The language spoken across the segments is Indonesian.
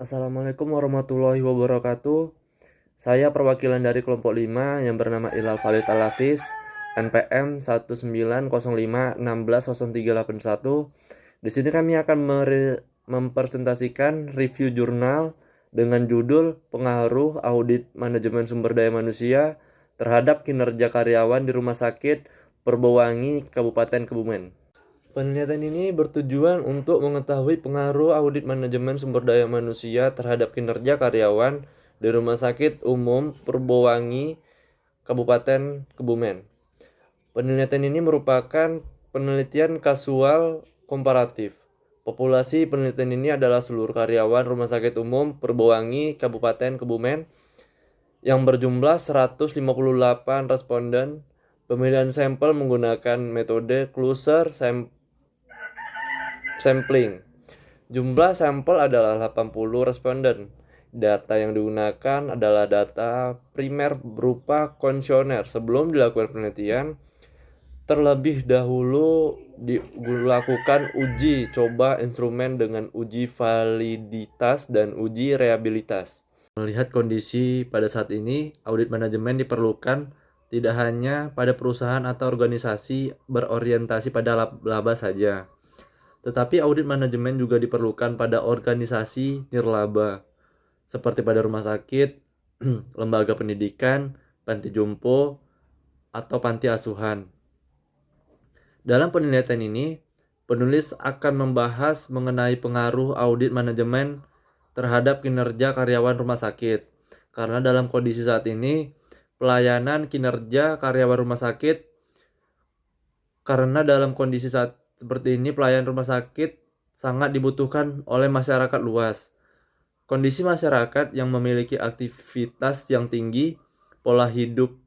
Assalamualaikum warahmatullahi wabarakatuh. Saya perwakilan dari kelompok 5 yang bernama Ilal Valid Al-Hafiz, NPM 1905160381. Di sini kami akan mempresentasikan review jurnal dengan judul Pengaruh Audit Manajemen Sumber Daya Manusia terhadap Kinerja Karyawan di Rumah Sakit Perbowangi, Kabupaten Kebumen. Penelitian ini bertujuan untuk mengetahui pengaruh audit manajemen sumber daya manusia terhadap kinerja karyawan di Rumah Sakit Umum Perbowangi, Kabupaten Kebumen. Penelitian ini merupakan penelitian kasual komparatif. Populasi penelitian ini adalah seluruh karyawan Rumah Sakit Umum Perbowangi, Kabupaten Kebumen yang berjumlah 158 responden. Pemilihan sampel menggunakan metode cluster sampling. Jumlah sampel adalah 80 responden. Data yang digunakan adalah data primer berupa kuesioner. Sebelum dilakukan penelitian, terlebih dahulu dilakukan uji coba instrumen dengan uji validitas dan uji reliabilitas. Melihat kondisi pada saat ini, audit manajemen diperlukan tidak hanya pada perusahaan atau organisasi berorientasi pada laba saja, tetapi audit manajemen juga diperlukan pada organisasi nirlaba, seperti pada rumah sakit, lembaga pendidikan, panti jompo, atau panti asuhan. Dalam penelitian ini, penulis akan membahas mengenai pengaruh audit manajemen terhadap kinerja karyawan rumah sakit. Karena dalam kondisi saat ini, pelayanan kinerja karyawan rumah sakit, karena dalam kondisi saat seperti ini, pelayanan rumah sakit sangat dibutuhkan oleh masyarakat luas. Kondisi masyarakat yang memiliki aktivitas yang tinggi, pola hidup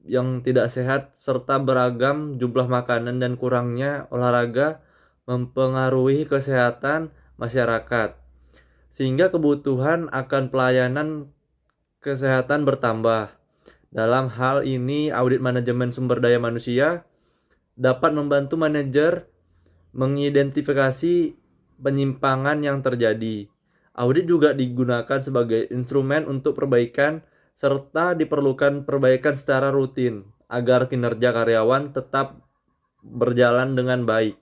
yang tidak sehat, serta beragam jumlah makanan dan kurangnya olahraga mempengaruhi kesehatan masyarakat, sehingga kebutuhan akan pelayanan kesehatan bertambah. Dalam hal ini, audit manajemen sumber daya manusia dapat membantu manajer mengidentifikasi penyimpangan yang terjadi. Audit juga digunakan sebagai instrumen untuk perbaikan serta diperlukan perbaikan secara rutin agar kinerja karyawan tetap berjalan dengan baik.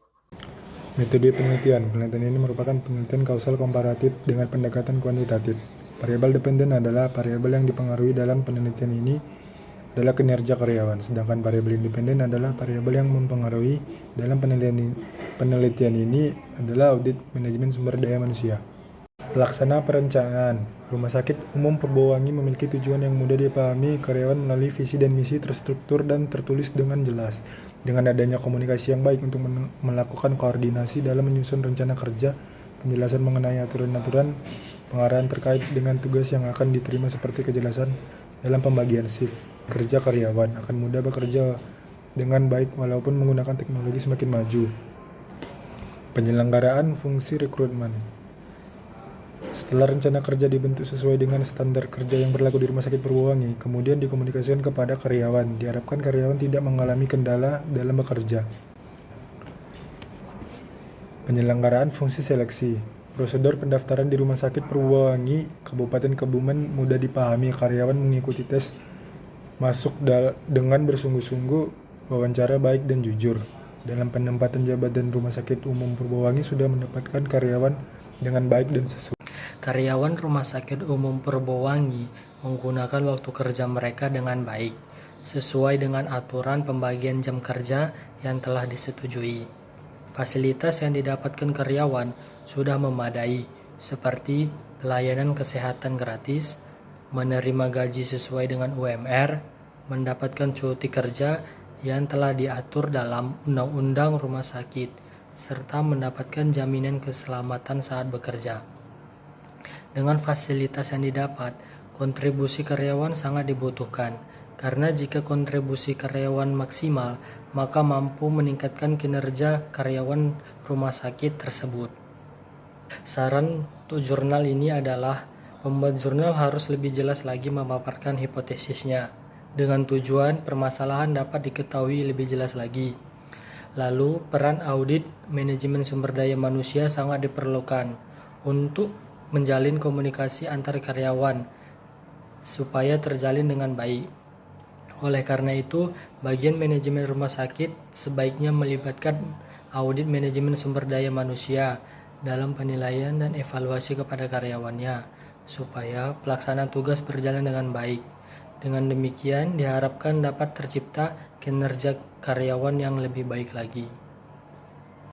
Metode penelitian. Penelitian ini merupakan penelitian kausal komparatif dengan pendekatan kuantitatif. Variabel dependen adalah variabel yang dipengaruhi dalam penelitian ini adalah kinerja karyawan, sedangkan variabel independen adalah variabel yang mempengaruhi dalam penelitian ini adalah audit manajemen sumber daya manusia. Pelaksana perencanaan. Rumah Sakit Umum Perbowangi memiliki tujuan yang mudah dipahami karyawan melalui visi dan misi terstruktur dan tertulis dengan jelas. Dengan adanya komunikasi yang baik untuk melakukan koordinasi dalam menyusun rencana kerja, penjelasan mengenai aturan-aturan, pengarahan terkait dengan tugas yang akan diterima seperti kejelasan dalam pembagian shift kerja karyawan akan mudah bekerja dengan baik walaupun menggunakan teknologi semakin maju. Penyelenggaraan fungsi rekrutmen. Setelah rencana kerja dibentuk sesuai dengan standar kerja yang berlaku di Rumah Sakit Perbowangi, kemudian dikomunikasikan kepada karyawan. Diharapkan karyawan tidak mengalami kendala dalam bekerja. Penyelenggaraan fungsi seleksi. Prosedur pendaftaran di Rumah Sakit Perbowangi, Kabupaten Kebumen mudah dipahami. Karyawan mengikuti tes masuk dengan bersungguh-sungguh, wawancara baik dan jujur. Dalam penempatan jabatan Rumah Sakit Umum Perbowangi sudah mendapatkan karyawan dengan baik dan sesuai. Karyawan Rumah Sakit Umum Perbowangi menggunakan waktu kerja mereka dengan baik, sesuai dengan aturan pembagian jam kerja yang telah disetujui. Fasilitas yang didapatkan karyawan sudah memadai, seperti pelayanan kesehatan gratis, menerima gaji sesuai dengan UMR, mendapatkan cuti kerja yang telah diatur dalam Undang-Undang Rumah Sakit, serta mendapatkan jaminan keselamatan saat bekerja. Dengan fasilitas yang didapat, kontribusi karyawan sangat dibutuhkan, karena jika kontribusi karyawan maksimal, maka mampu meningkatkan kinerja karyawan rumah sakit tersebut. Saran untuk jurnal ini adalah pembuat jurnal harus lebih jelas lagi memaparkan hipotesisnya, dengan tujuan permasalahan dapat diketahui lebih jelas lagi. Lalu, peran audit manajemen sumber daya manusia sangat diperlukan untuk menjalin komunikasi antar karyawan supaya terjalin dengan baik. Oleh karena itu, bagian manajemen rumah sakit sebaiknya melibatkan audit manajemen sumber daya manusia dalam penilaian dan evaluasi kepada karyawannya, supaya pelaksanaan tugas berjalan dengan baik. Dengan demikian, diharapkan dapat tercipta kinerja karyawan yang lebih baik lagi.